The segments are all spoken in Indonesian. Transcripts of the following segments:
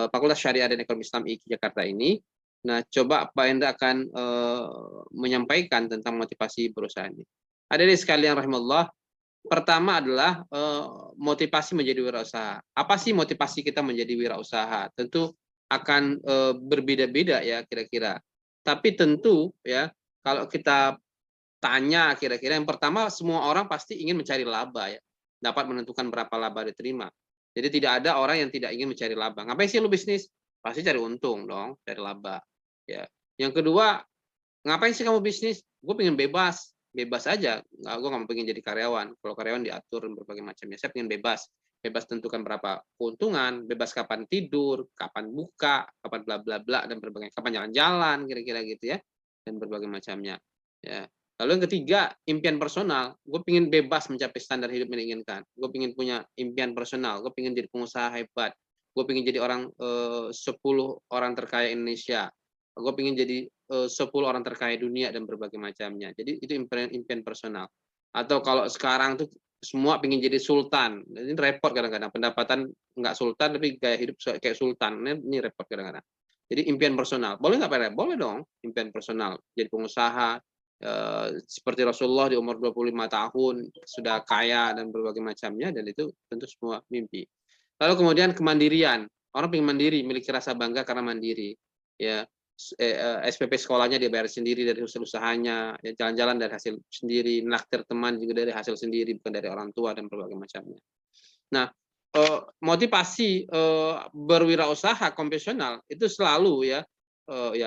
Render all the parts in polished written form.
Fakultas Syariah dan Ekonomi Islam IKI Jakarta ini. Nah, coba Pak Hendra akan menyampaikan tentang motivasi berusaha ini. Hadirin sekalian rahimallah, pertama adalah motivasi menjadi wirausaha. Apa sih motivasi kita menjadi wirausaha? Tentu akan berbeda-beda ya kira-kira. Tapi tentu ya kalau kita tanya kira-kira yang pertama semua orang pasti ingin mencari laba ya. Dapat menentukan berapa laba diterima. Jadi tidak ada orang yang tidak ingin mencari laba. Ngapain sih lu bisnis? Pasti cari untung dong, cari laba. Ya. Yang kedua, ngapain sih kamu bisnis? Gue pengen bebas, bebas aja. Gue nggak mau pengen jadi karyawan. Kalau karyawan diatur berbagai macamnya. Saya pengen bebas, bebas tentukan berapa keuntungan, bebas kapan tidur, kapan buka, kapan bla bla bla dan berbagai, kapan jalan-jalan kira-kira gitu ya, dan berbagai macamnya. Ya. Lalu yang ketiga, impian personal. Gue pengen bebas mencapai standar hidup yang diinginkan. Gue pengen punya impian personal. Gue pengen jadi pengusaha hebat. Gue pengen jadi 10 orang terkaya Indonesia. Gue pengen jadi 10 orang terkaya dunia dan berbagai macamnya. Jadi itu impian personal. Atau kalau sekarang tuh semua pengen jadi sultan. Ini repot kadang-kadang. Pendapatan nggak sultan tapi gaya hidup kayak sultan. Ini repot kadang-kadang. Jadi impian personal. Boleh nggak Pak? Boleh dong impian personal. Jadi pengusaha, seperti Rasulullah di umur 25 tahun sudah kaya dan berbagai macamnya, dan itu tentu semua mimpi. Lalu kemudian kemandirian. Orang pengen mandiri, memiliki rasa bangga karena mandiri. Ya, SPP sekolahnya dia bayar sendiri dari hasil usahanya, ya, jalan-jalan dari hasil sendiri, naktir teman juga dari hasil sendiri, bukan dari orang tua dan berbagai macamnya. Nah, motivasi berwirausaha konvensional itu selalu ya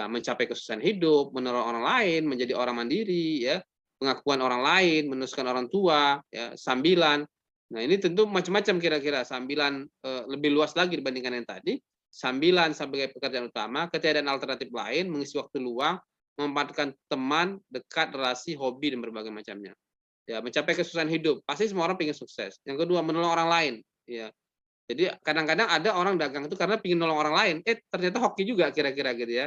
mencapai kesuksesan hidup, menolong orang lain, menjadi orang mandiri, ya, pengakuan orang lain, meneruskan orang tua, ya, sambilan. Nah, ini tentu macam-macam kira-kira sambilan lebih luas lagi dibandingkan yang tadi. Sambilan sebagai pekerjaan utama, ketiadaan alternatif lain, mengisi waktu luang, memanfaatkan teman, dekat, relasi, hobi dan berbagai macamnya. Ya, mencapai kesuksesan hidup. Pasti semua orang ingin sukses. Yang kedua, menolong orang lain. Ya, jadi kadang-kadang ada orang dagang itu karena ingin nolong orang lain, ternyata hoki juga kira-kira gitu ya.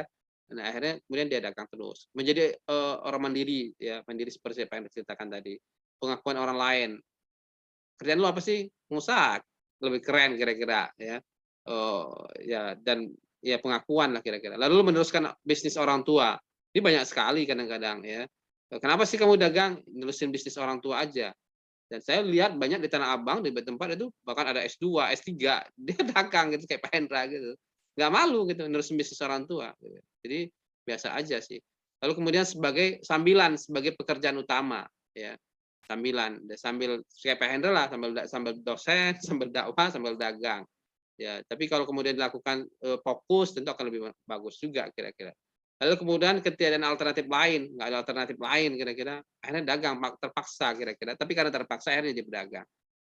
Nah, akhirnya kemudian dia dagang terus. Menjadi orang mandiri ya, mandiri seperti apa yang diceritakan tadi. Pengakuan orang lain. Kerjaan lu apa sih? Pengusaha. Lebih keren kira-kira ya. Ya dan ya pengakuan lah kira-kira. Lalu lu meneruskan bisnis orang tua. Ini banyak sekali kadang-kadang ya. Kenapa sih kamu dagang? Nerusin bisnis orang tua aja. Dan saya lihat banyak di Tanah Abang, di tempat itu bahkan ada S2, S3, dia dagang gitu kayak Pak Hendra gitu. Nggak malu gitu nerusin bisnis orang tua. Gitu. Jadi biasa aja sih. Lalu kemudian sebagai sambilan, sebagai pekerjaan utama, ya sambilan, sambil kayak Pak Hendra lah, sambil dosen, sambil dakwah, sambil dagang. Ya, tapi kalau kemudian dilakukan fokus, tentu akan lebih bagus juga kira-kira. Lalu kemudian ketiadaan alternatif lain, nggak ada alternatif lain kira-kira, akhirnya dagang terpaksa kira-kira. Tapi karena terpaksa akhirnya jadi berdagang.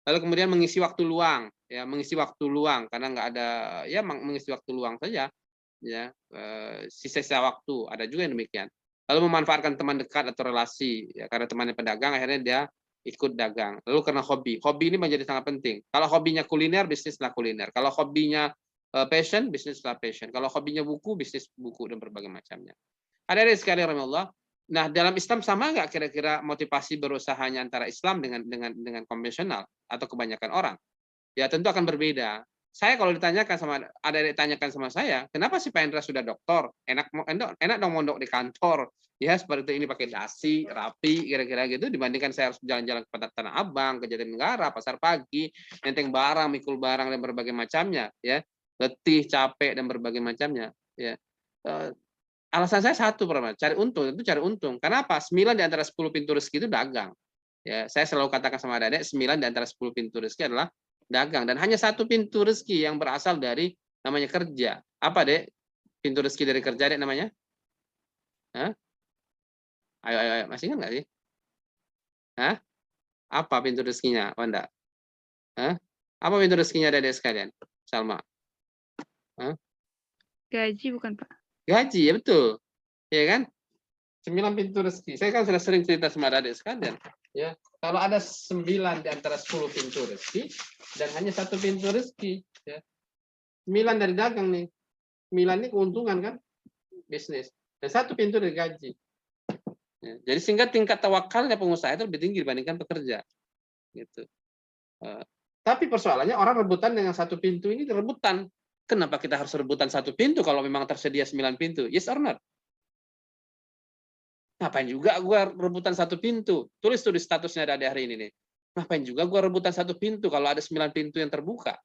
Lalu kemudian mengisi waktu luang, ya mengisi waktu luang karena nggak ada, ya mengisi waktu luang saja, ya sisa-sisa waktu ada juga yang demikian. Lalu memanfaatkan teman dekat atau relasi, ya karena temannya pedagang akhirnya dia ikut dagang. Lalu karena hobi ini menjadi sangat penting. Kalau hobinya kuliner, bisnislah kuliner. Kalau hobinya passion, bisnislah passion. Kalau hobinya buku, bisnis buku dan berbagai macamnya. Ada sekali rahimahullah. Nah, dalam Islam sama nggak kira-kira motivasi berusahanya antara Islam dengan konvensional atau kebanyakan orang? Ya tentu akan berbeda. Saya kalau ditanyakan ada yang ditanyakan sama saya, kenapa sih Pak Hendra sudah doktor? Enak dong mondok di kantor. Ya seperti ini pakai dasi, rapi, kira-kira gitu dibandingkan saya harus jalan-jalan ke Tanah Abang, ke Jatinegara, pasar pagi, nenteng barang, mikul barang dan berbagai macamnya, ya. Letih, capek dan berbagai macamnya, ya. Alasan saya satu, cari untung, itu cari untung. Kenapa? 9 di antara 10 pintu rezeki itu dagang. Ya, saya selalu katakan sama adik-adik, 9 di antara 10 pintu rezeki adalah dagang, dan hanya satu pintu rezeki yang berasal dari namanya kerja. Apa dek pintu rezeki dari kerja dek namanya? Hah? Ayo, masih ingat nggak sih? Hah? Apa pintu rezekinya? Oh enggak. Hah? Apa pintu rezekinya dek sekalian? Salma. Hah? Gaji bukan Pak? Gaji, ya betul. Ya kan? 9 pintu rezeki. Saya kan sudah sering cerita sama adik sekalian. Ya, kalau ada 9 di antara 10 pintu rezeki dan hanya satu pintu rezeki, ya. 9 dari dagang nih. 9 ini keuntungan kan? Bisnis. Dan satu pintu dari gaji. Ya, jadi sehingga tingkat tawakalnya pengusaha itu lebih tinggi dibandingkan pekerja. Gitu. Tapi persoalannya orang rebutan dengan satu pintu ini rebutan. Kenapa kita harus rebutan satu pintu kalau memang tersedia 9 pintu? Yes or not? Ngapain juga gua rebutan satu pintu? Tulis di statusnya ada hari ini nih. Ngapain juga gua rebutan satu pintu kalau ada 9 pintu yang terbuka?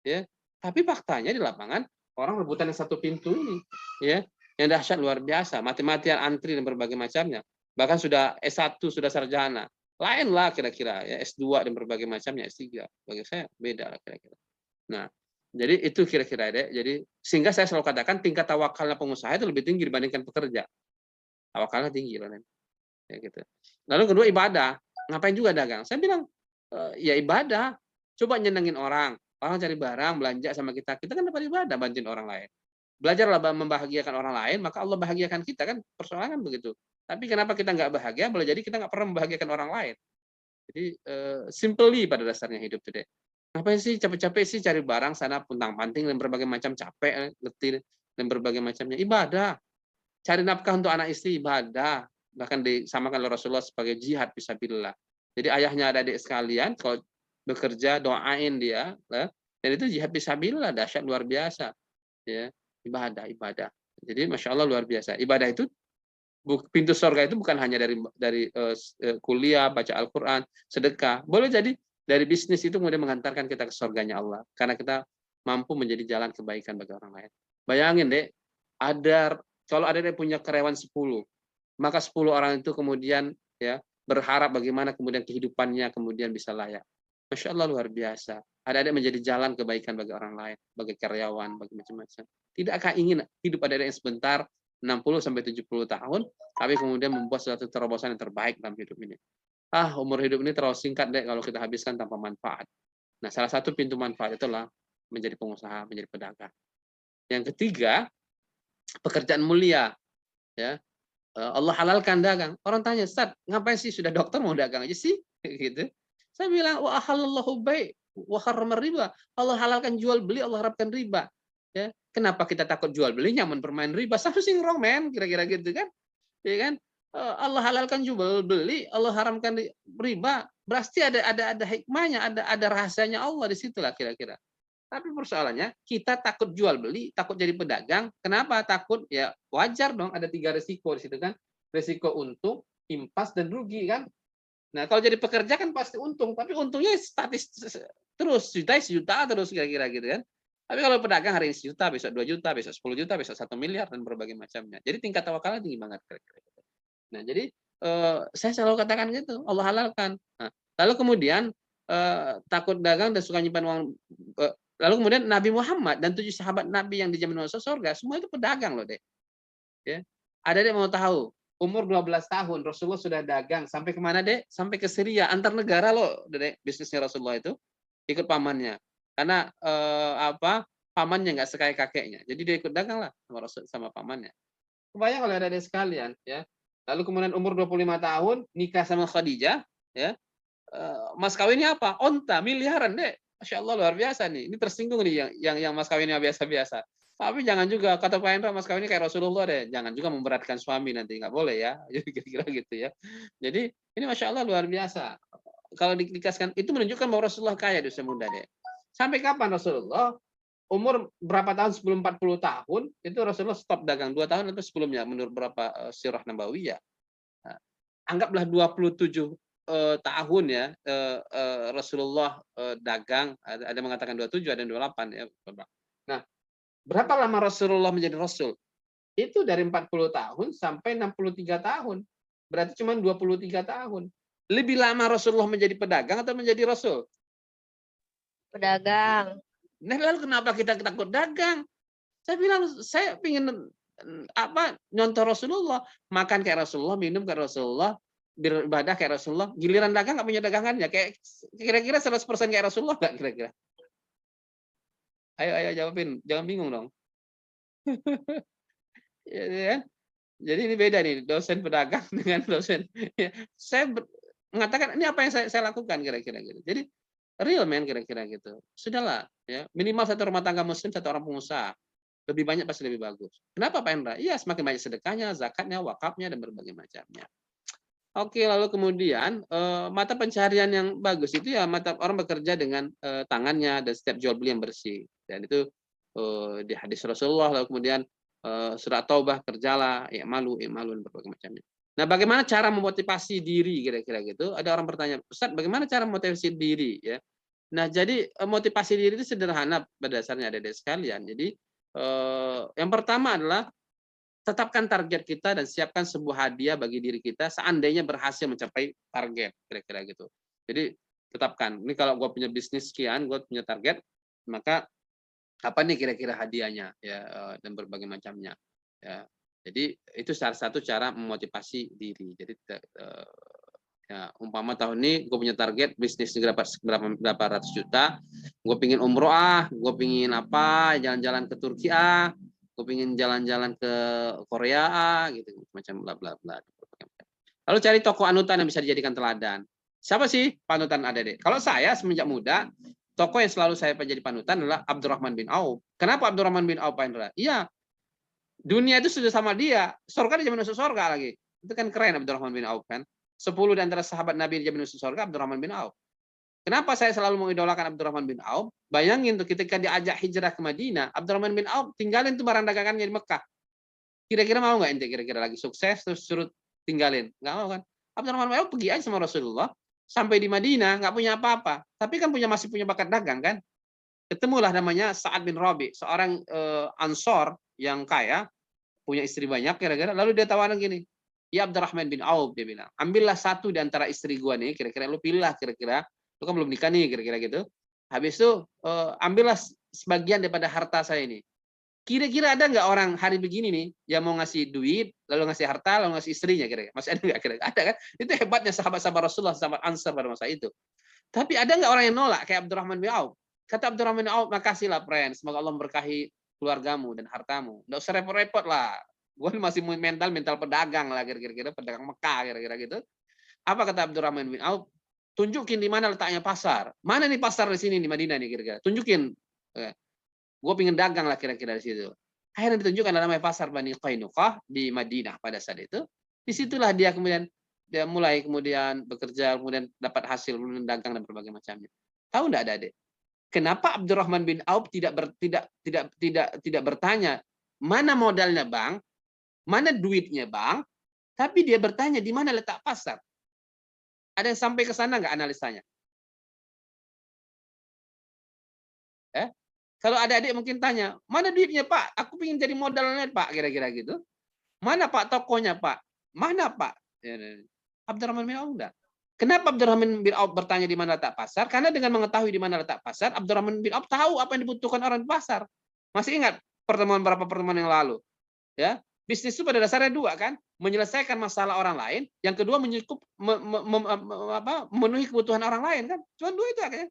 Ya. Tapi faktanya di lapangan orang rebutan yang satu pintu ini, ya. Yang dahsyat luar biasa, mati-matian antri dan berbagai macamnya. Bahkan sudah S1, sudah sarjana. Lainlah kira-kira ya S2 dan berbagai macamnya, S3. Bagi saya beda lah kira-kira. Nah, jadi itu kira-kira deh. Jadi sehingga saya selalu katakan tingkat tawakalnya pengusaha itu lebih tinggi dibandingkan pekerja. Tawakalnya tinggi loh, ya gitu. Lalu kedua ibadah. Ngapain juga dagang? Saya bilang ya ibadah. Coba nyenengin orang. Orang cari barang, belanja sama kita. Kita kan dapat ibadah bantuin orang lain. Belajarlah membahagiakan orang lain, maka Allah bahagiakan kita kan. Persoalan kan begitu. Tapi kenapa kita nggak bahagia? Boleh jadi kita nggak pernah membahagiakan orang lain. Jadi simply pada dasarnya hidup itu deh. Ngapain sih capek-capek sih cari barang sana puntang-panting dan berbagai macam capek, letih dan berbagai macamnya. Ibadah. Cari nafkah untuk anak istri ibadah, bahkan disamakan oleh Rasulullah sebagai jihad fisabilillah. Jadi ayahnya adik-adik sekalian kalau bekerja doain dia, dan itu jihad fisabilillah, dahsyat luar biasa. Ya, ibadah. Jadi masya Allah luar biasa. Ibadah itu pintu surga itu bukan hanya dari kuliah, baca Al-Quran, sedekah. Boleh jadi dari bisnis itu kemudian mengantarkan kita ke surganya Allah, karena kita mampu menjadi jalan kebaikan bagi orang lain. Bayangin deh, kalau ada yang punya karyawan 10, maka 10 orang itu kemudian ya berharap bagaimana kemudian kehidupannya kemudian bisa layak. Masya Allah luar biasa. Ada menjadi jalan kebaikan bagi orang lain, bagi karyawan, bagi macam-macam. Tidakkah ingin hidup ada yang sebentar 60 sampai 70 tahun, tapi kemudian membuat suatu terobosan yang terbaik dalam hidup ini. Umur hidup ini terlalu singkat deh kalau kita habiskan tanpa manfaat. Nah, salah satu pintu manfaat itulah menjadi pengusaha, menjadi pedagang. Yang ketiga, pekerjaan mulia, ya. Allah halalkan dagang. Orang tanya, Ustaz, ngapain sih sudah dokter mau dagang aja sih? Gitu. Saya bilang, wa ahallallahu bai' wa harrama riba. Allah halalkan jual beli, Allah harapkan riba. Ya, kenapa kita takut jual beli nyaman bermain riba? Something wrong, man, kira-kira gitu kan? Ya kan? Allah halalkan jual beli, Allah haramkan riba. Berarti ada hikmahnya, ada rahasianya Allah di situlah kira-kira. Tapi persoalannya kita takut jual beli, takut jadi pedagang. Kenapa takut? Ya wajar dong, ada 3 risiko di situ kan. Risiko untung, impas dan rugi kan. Nah, kalau jadi pekerja kan pasti untung, tapi untungnya statis terus sejuta terus kira-kira gitu kan. Tapi kalau pedagang hari ini 1 juta, besok 2 juta, besok 10 juta, besok 1 miliar dan berbagai macamnya. Jadi tingkat tawakalnya tinggi banget kira-kira. Nah, jadi saya selalu katakan gitu, Allah halalkan. Nah, lalu kemudian takut dagang dan suka nyimpan uang. Lalu kemudian Nabi Muhammad dan 7 sahabat Nabi yang dijamin masuk surga, semua itu pedagang loh, Dek. Ya. Ada yang mau tahu, umur 12 tahun Rasulullah sudah dagang sampai kemana, Dek? Sampai ke Syria, antar negara loh, Dek, bisnisnya Rasulullah itu. Ikut pamannya. Karena pamannya nggak sekaya kakeknya. Jadi dia ikut dagang lah sama Rasul sama pamannya. Kebayang kalau ada sekalian, ya. Lalu kemudian umur 25 tahun nikah sama Khadijah, ya. Mas kawinnya apa? Onta miliaran, Dek. Masya Allah luar biasa nih. Ini tersinggung nih yang mas kawinnya biasa-biasa. Tapi jangan juga kata Pak Hendra mas kawinnya kayak Rasulullah deh. Jangan juga memberatkan suami nanti nggak boleh ya. Jadi kira-kira gitu ya. Jadi ini Masya Allah luar biasa. Kalau dikasihkan itu menunjukkan bahwa Rasulullah kaya di usia muda deh. Sampai kapan Rasulullah? Umur berapa tahun sebelum 40 tahun itu Rasulullah stop dagang 2 tahun atau sebelumnya menurut berapa sirah Nabawiyah. Nah, anggaplah 27 tahun ya Rasulullah dagang, ada mengatakan 27, ada yang 28 ya. Nah, berapa lama Rasulullah menjadi Rasul? Itu dari 40 tahun sampai 63 tahun. Berarti cuma 23 tahun. Lebih lama Rasulullah menjadi pedagang atau menjadi Rasul? Pedagang. Nah, lalu kenapa kita takut dagang? Saya bilang, saya ingin nyontoh Rasulullah, makan kayak Rasulullah, minum kayak Rasulullah, beribadah kayak Rasulullah. Giliran dagang nggak punya dagangannya, kayak kira-kira 100% kayak Rasulullah nggak kira-kira? Ayo jawabin, jangan bingung dong. Ya, kan? Jadi ini beda nih dosen pedagang dengan dosen. Saya mengatakan ini apa yang saya lakukan kira-kira gitu. Jadi real man kira-kira gitu. Sudahlah ya, minimal satu rumah tangga muslim, satu orang pengusaha. Lebih banyak pasti lebih bagus. Kenapa Pak Hendra? Iya, semakin banyak sedekahnya, zakatnya, wakafnya dan berbagai macamnya. Oke, lalu kemudian mata pencarian yang bagus itu ya mata orang bekerja dengan tangannya dan setiap jual beli yang bersih. Dan itu di hadis Rasulullah, lalu kemudian surat Taubah, kerjalah, i'malu dan berbagai macamnya. Nah, bagaimana cara memotivasi diri kira-kira gitu? Ada orang bertanya, Ustaz, bagaimana cara memotivasi diri ya? Nah, jadi motivasi diri itu sederhana pada dasarnya ada sekalian. Jadi yang pertama adalah tetapkan target kita dan siapkan sebuah hadiah bagi diri kita seandainya berhasil mencapai target kira-kira gitu. Jadi tetapkan, ini kalau gue punya bisnis sekian, gue punya target, maka apa nih kira-kira hadiahnya ya, dan berbagai macamnya ya. Jadi itu salah satu cara memotivasi diri. Jadi ya, umpama tahun ini gue punya target bisnis berapa ratus juta, gue pingin umroh gue pingin apa, jalan-jalan ke Turki gue pingin jalan-jalan ke Korea gitu, macam bla bla bla. Lalu cari tokoh anutan yang bisa dijadikan teladan. Siapa sih panutan Adik? Kalau saya semenjak muda, tokoh yang selalu saya jadi panutan adalah Abdurrahman bin Auf. Kenapa Abdurrahman bin Auf, Pak Indra? Iya, dunia itu sudah sama dia. Surga dia masuk surga lagi. Itu kan keren Abdurrahman bin Auf kan. 10 di antara sahabat Nabi di masuk surga, Abdurrahman bin Auf. Kenapa saya selalu mengidolakan Abdurrahman bin Auf? Bayangin tuh ketika diajak hijrah ke Madinah, Abdurrahman bin Auf tinggalin tuh barang dagangannya di Mekah. Kira-kira mau nggak ente kira-kira lagi sukses terus suruh tinggalin? Nggak mau kan? Abdurrahman bin Auf pergi aja sama Rasulullah. Sampai di Madinah nggak punya apa-apa, tapi kan masih punya bakat dagang kan. Ketemulah namanya Sa'ad bin Rabi, seorang Ansor yang kaya, punya istri banyak kira-kira. Lalu dia tawaran gini, ya Abdurrahman bin Auf, dia bilang, ambillah satu di antara istri gua nih, kira-kira lu pilihlah kira-kira, lu kan belum nikah nih kira-kira gitu. Habis itu ambillah sebagian daripada harta saya ini. Kira-kira ada nggak orang hari begini nih yang mau ngasih duit, lalu ngasih harta, lalu ngasih istrinya kira-kira? Masih ada nggak kira-kira? Ada kan? Itu hebatnya sahabat-sahabat Rasulullah, sahabat Ansar pada masa itu. Tapi ada nggak orang yang nolak kayak Abdurrahman bin Auf? Kata Abdurrahman bin Auf, makasihlah friend, semoga Allah memberkahi keluargamu dan hartamu. Nggak usah repot-repot lah. Gue masih mental pedagang lah kira-kira, pedagang Mekah kira-kira gitu. Apa kata Abdurrahman bin Auf? Tunjukin di mana letaknya pasar. Mana nih pasar di sini di Madinah nih kira-kira? Tunjukin. Gue pengen dagang lah kira-kira di situ. Akhirnya ditunjukkan namanya pasar Bani Qainuqah di Madinah pada saat itu. Disitulah dia kemudian dia mulai kemudian bekerja, kemudian dapat hasil, kemudian dagang dan berbagai macamnya. Tahu enggak Adik? Kenapa Abdurrahman bin Auf tidak bertanya mana modalnya Bang, mana duitnya Bang, tapi dia bertanya di mana letak pasar. Ada yang sampai ke sana nggak analisanya? Kalau ada adik mungkin tanya, mana duitnya Pak? Aku ingin jadi modalnya Pak, kira-kira gitu. Mana Pak tokonya Pak? Mana Pak? Abdurrahman bin Auf enggak. Kenapa Abdurrahman bin Auf bertanya di mana letak pasar? Karena dengan mengetahui di mana letak pasar, Abdurrahman bin Auf tahu apa yang dibutuhkan orang di pasar. Masih ingat beberapa pertemuan yang lalu? Ya, bisnis itu pada dasarnya dua kan, menyelesaikan masalah orang lain, yang kedua memenuhi kebutuhan orang lain kan. Cuma dua itu akhirnya.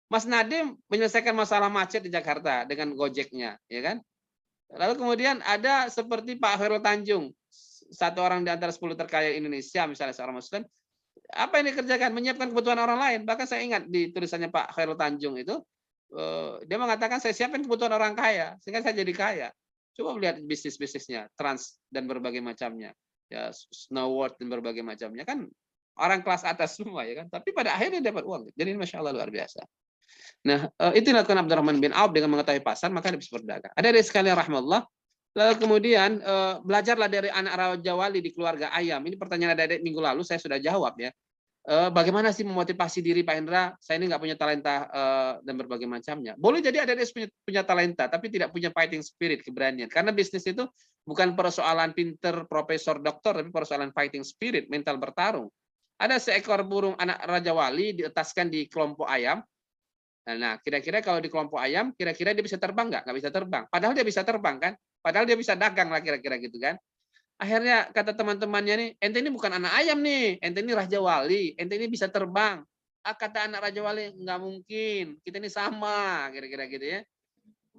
Mas Nadiem menyelesaikan masalah macet di Jakarta dengan Gojeknya, ya kan? Lalu kemudian ada seperti Pak Khairul Tanjung, satu orang di antara 10 terkaya Indonesia, misalnya seorang Muslim, apa yang dikerjakan? Menyiapkan kebutuhan orang lain. Bahkan saya ingat di tulisannya Pak Khairul Tanjung itu, dia mengatakan saya siapkan kebutuhan orang kaya, sehingga saya jadi kaya. Coba lihat bisnis-bisnisnya, Trans dan berbagai macamnya, ya Snowworld dan berbagai macamnya kan orang kelas atas semua ya kan. Tapi pada akhirnya dapat uang. Jadi masya Allah luar biasa. Nah, itu dilakukan Abdurrahman bin Auf dengan mengetahui pasar, maka dia bisa berdagang. Ada dari sekalian rahmatullah. Lalu kemudian belajarlah dari anak Raja Wali di keluarga ayam. Ini pertanyaan adik minggu lalu saya sudah jawab ya. Bagaimana sih memotivasi diri Pak Indra? Saya ini nggak punya talenta dan berbagai macamnya. Boleh jadi adik punya talenta, tapi tidak punya fighting spirit, keberanian. Karena bisnis itu bukan persoalan pinter, profesor, doktor, tapi persoalan fighting spirit, mental bertarung. Ada seekor burung anak Raja Wali dietaskan di kelompok ayam. Nah, kira-kira kalau di kelompok ayam, kira-kira dia bisa terbang nggak? Nggak bisa terbang. Padahal dia bisa terbang kan? Padahal dia bisa dagang lah kira-kira gitu kan? Akhirnya kata teman-temannya nih, ente ini bukan anak ayam nih, ente ini Raja Wali, ente ini bisa terbang. Kata anak Raja Wali, nggak mungkin, kita ini sama, kira-kira gitu ya.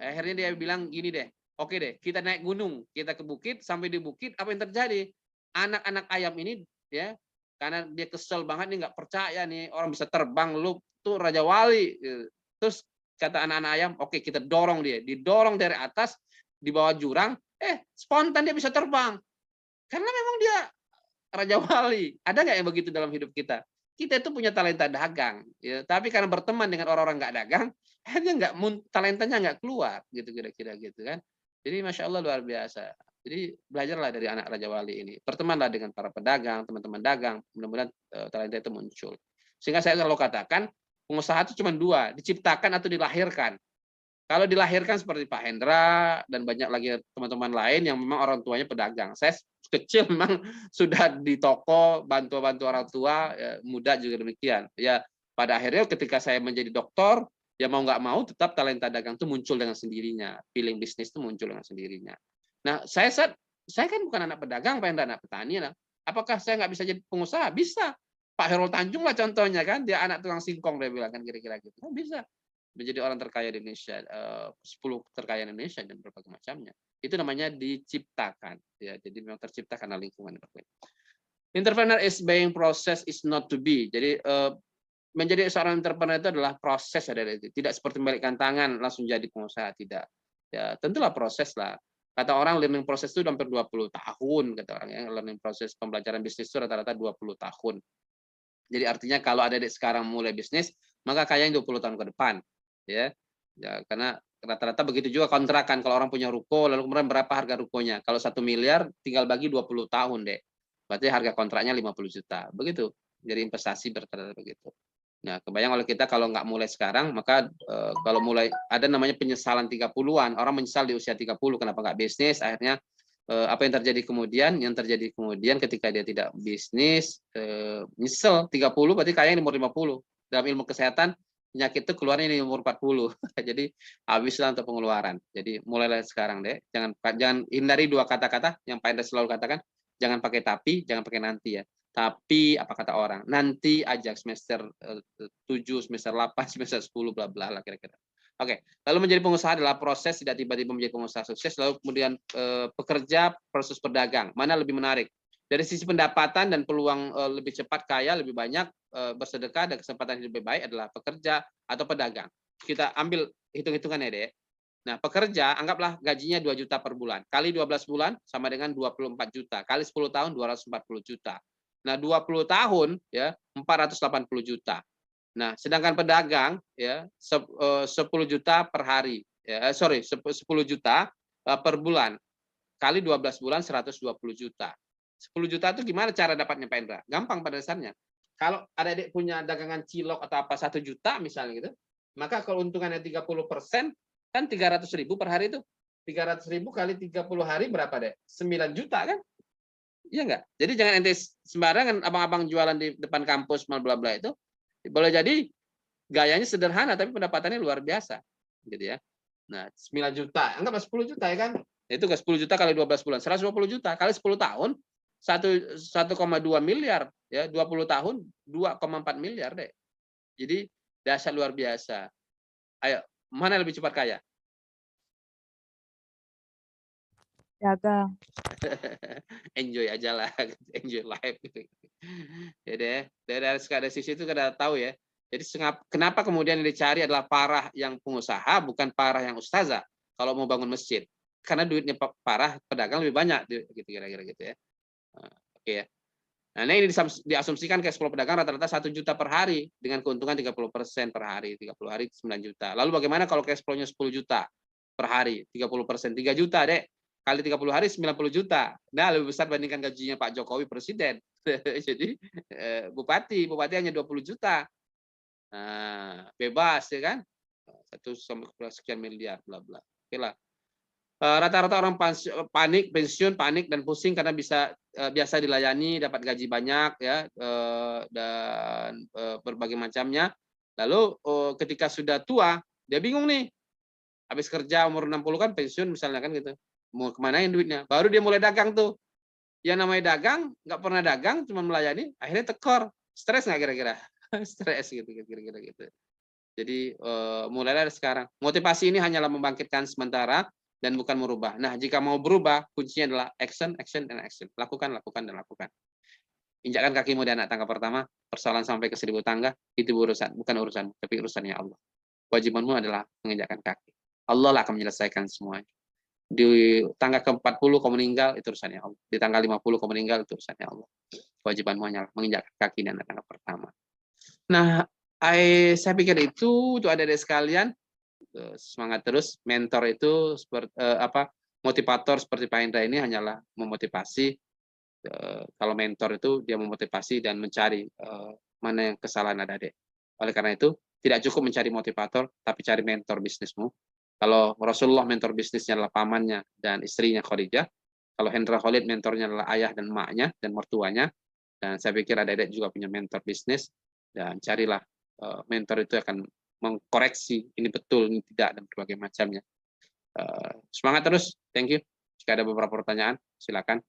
Akhirnya dia bilang gini deh, oke deh, kita naik gunung, kita ke bukit, sampai di bukit, apa yang terjadi? Anak-anak ayam ini, ya, karena dia kesel banget nih, nggak percaya nih, orang bisa terbang, lu tuh Raja Wali. Terus kata anak-anak ayam, oke kita dorong dia, didorong dari atas, di bawah jurang, spontan dia bisa terbang. Karena memang dia Raja Wali. Ada nggak yang begitu dalam hidup kita? kita itu punya talenta dagang, ya. Tapi karena berteman dengan orang-orang nggak dagang, akhirnya talentanya nggak keluar, gitu kira-kira gitu kan. Jadi masya Allah luar biasa. Jadi belajarlah dari anak Raja Wali ini. Bertemanlah dengan para pedagang, teman-teman dagang. Mudah-mudahan talenta itu muncul. Sehingga saya selalu katakan, pengusaha itu cuma dua, diciptakan atau dilahirkan. Kalau dilahirkan seperti Pak Hendra dan banyak lagi teman-teman lain yang memang orang tuanya pedagang. Saya kecil memang sudah di toko bantu-bantu orang tua, ya, muda juga demikian. Ya pada akhirnya ketika saya menjadi dokter, ya mau nggak mau tetap talenta dagang itu muncul dengan sendirinya. Feeling bisnis itu muncul dengan sendirinya. Nah saya kan bukan anak pedagang, Pak Hendra anak petani. Nah, apakah saya nggak bisa jadi pengusaha? Bisa. Pak Herul Tanjung lah contohnya kan, dia anak tukang singkong dia bilang kan kira-kira gitu. Nah, bisa menjadi orang terkaya di Indonesia, 10 terkaya di Indonesia dan berbagai macamnya. Itu namanya diciptakan, ya. Jadi memang tercipta karena lingkungan. Entrepreneur is being process is not to be. Jadi menjadi seorang entrepreneur itu adalah proses, tidak seperti membalikkan tangan langsung jadi pengusaha, tidak. Ya, tentulah proses lah. Kata orang learning proses itu hampir 20 tahun, kata orang yang learning proses pembelajaran bisnis itu rata-rata 20 tahun. Jadi artinya kalau adik-adik sekarang mulai bisnis, maka kayaknya 20 tahun ke depan. Ya, karena rata-rata begitu juga kontrakan. Kalau orang punya ruko, lalu kemudian berapa harga rukonya? Kalau 1 miliar, tinggal bagi 20 tahun, Dek. Berarti harga kontraknya 50 juta. Begitu. Jadi investasi rata-rata begitu. Nah, kebayang oleh kita kalau nggak mulai sekarang, maka kalau mulai ada namanya penyesalan 30-an. Orang menyesal di usia 30, kenapa nggak bisnis? Akhirnya apa yang terjadi kemudian? Yang terjadi kemudian ketika dia tidak bisnis, nyesel 30 berarti kayaknya di umur 50. Dalam ilmu kesehatan, penyakit itu keluarnya di umur 40. Jadi habislah untuk pengeluaran. Jadi mulailah sekarang deh. Jangan hindari dua kata-kata yang Pak Enda selalu katakan, jangan pakai tapi, jangan pakai nanti ya. Tapi apa kata orang? Nanti aja semester 7, semester 8, semester 10 bla bla lah kira-kira. Oke, lalu menjadi pengusaha adalah proses, tidak tiba-tiba menjadi pengusaha sukses. Lalu kemudian pekerja versus pedagang, mana lebih menarik? Dari sisi pendapatan dan peluang lebih cepat kaya, lebih banyak bersedekah dan kesempatan yang lebih baik adalah pekerja atau pedagang. Kita ambil hitung-hitungannya deh. Nah, pekerja anggaplah gajinya 2 juta per bulan. Kali 12 bulan sama dengan 24 juta. Kali 10 tahun 240 juta. Nah, 20 tahun ya 480 juta. Nah, sedangkan pedagang ya 10 juta per hari. Ya, 10 juta per bulan. Kali 12 bulan 120 juta. 10 juta itu gimana cara dapatnya Pak Indra? Gampang pada dasarnya. Kalau adik-adik punya dagangan cilok atau apa 1 juta misalnya gitu, maka kalau untungannya 30% kan 300.000 per hari itu. 300.000 kali 30 hari berapa deh? 9 juta kan? Iya enggak? Jadi jangan ente sembarangan abang-abang jualan di depan kampus bla bla bla itu. Boleh jadi gayanya sederhana tapi pendapatannya luar biasa. Gitu ya. Nah, 9 juta, anggap 10 juta ya kan? Itu ke 10 juta kali 12 bulan, 120 juta kali 10 tahun 1,2 miliar ya, 20 tahun 2,4 miliar deh. Jadi dasar luar biasa. Ayo, mana lebih cepat kaya? Dagang. Enjoy aja lah, enjoy life gitu. Ya deh, dari sisi itu kita tahu ya. Jadi kenapa kemudian yang dicari adalah parah yang pengusaha, bukan parah yang ustazah kalau mau bangun masjid. Karena duitnya parah pedagang lebih banyak gitu kira-kira gitu ya. Oke ya. Nah, ini diasumsikan cash flow pedagang rata-rata 1 juta per hari dengan keuntungan 30% per hari, 30 hari 9 juta. Lalu bagaimana kalau cash flow-nya 10 juta per hari, 30%, 3 juta, Dek. Kali 30 hari 90 juta. Nah, lebih besar bandingkan gajinya Pak Jokowi presiden. Jadi bupati hanya 20 juta. Nah, bebas ya kan? 1 sekian miliar bla bla. Oke lah. Rata-rata orang panik, pensiun, panik dan pusing karena biasa dilayani, dapat gaji banyak ya dan berbagai macamnya. Lalu ketika sudah tua, dia bingung nih. Habis kerja umur 60 kan pensiun misalnya kan gitu. Mau kemanain duitnya? Baru dia mulai dagang tuh. Yang namanya dagang, nggak pernah dagang, cuma melayani, akhirnya tekor. Stres nggak kira-kira? Stres gitu kira-kira gitu. Jadi mulailah sekarang. Motivasi ini hanyalah membangkitkan sementara dan bukan merubah. Nah, jika mau berubah, kuncinya adalah action, action, dan action. Lakukan, lakukan, dan lakukan. Injakkan kakimu di anak tangga pertama, persoalan sampai ke 1000 tangga, itu urusan, bukan urusan, tapi urusannya Allah. Kewajibanmu adalah menginjakkan kaki. Allah lah akan menyelesaikan semuanya. Di tangga ke-40 kau meninggal, itu urusannya Allah. Di tangga 50 kau meninggal, itu urusannya Allah. Kewajibanmu hanyalah menginjakkan kaki di anak tangga pertama. Nah, saya pikir itu untuk adik-adik sekalian, semangat terus. Mentor itu seperti motivator seperti Pak Indra ini hanyalah memotivasi. Kalau mentor itu dia memotivasi dan mencari mana yang kesalahan adik-adik. Oleh karena itu, tidak cukup mencari motivator, tapi cari mentor bisnismu. Kalau Rasulullah mentor bisnisnya adalah pamannya dan istrinya Khadijah, kalau Hendra Khalid mentornya adalah ayah dan emaknya dan mertuanya, dan saya pikir adik-adik juga punya mentor bisnis, dan carilah mentor itu akan mengkoreksi ini betul, ini tidak, dan berbagai macamnya. Semangat terus, thank you. Jika ada beberapa pertanyaan, silakan.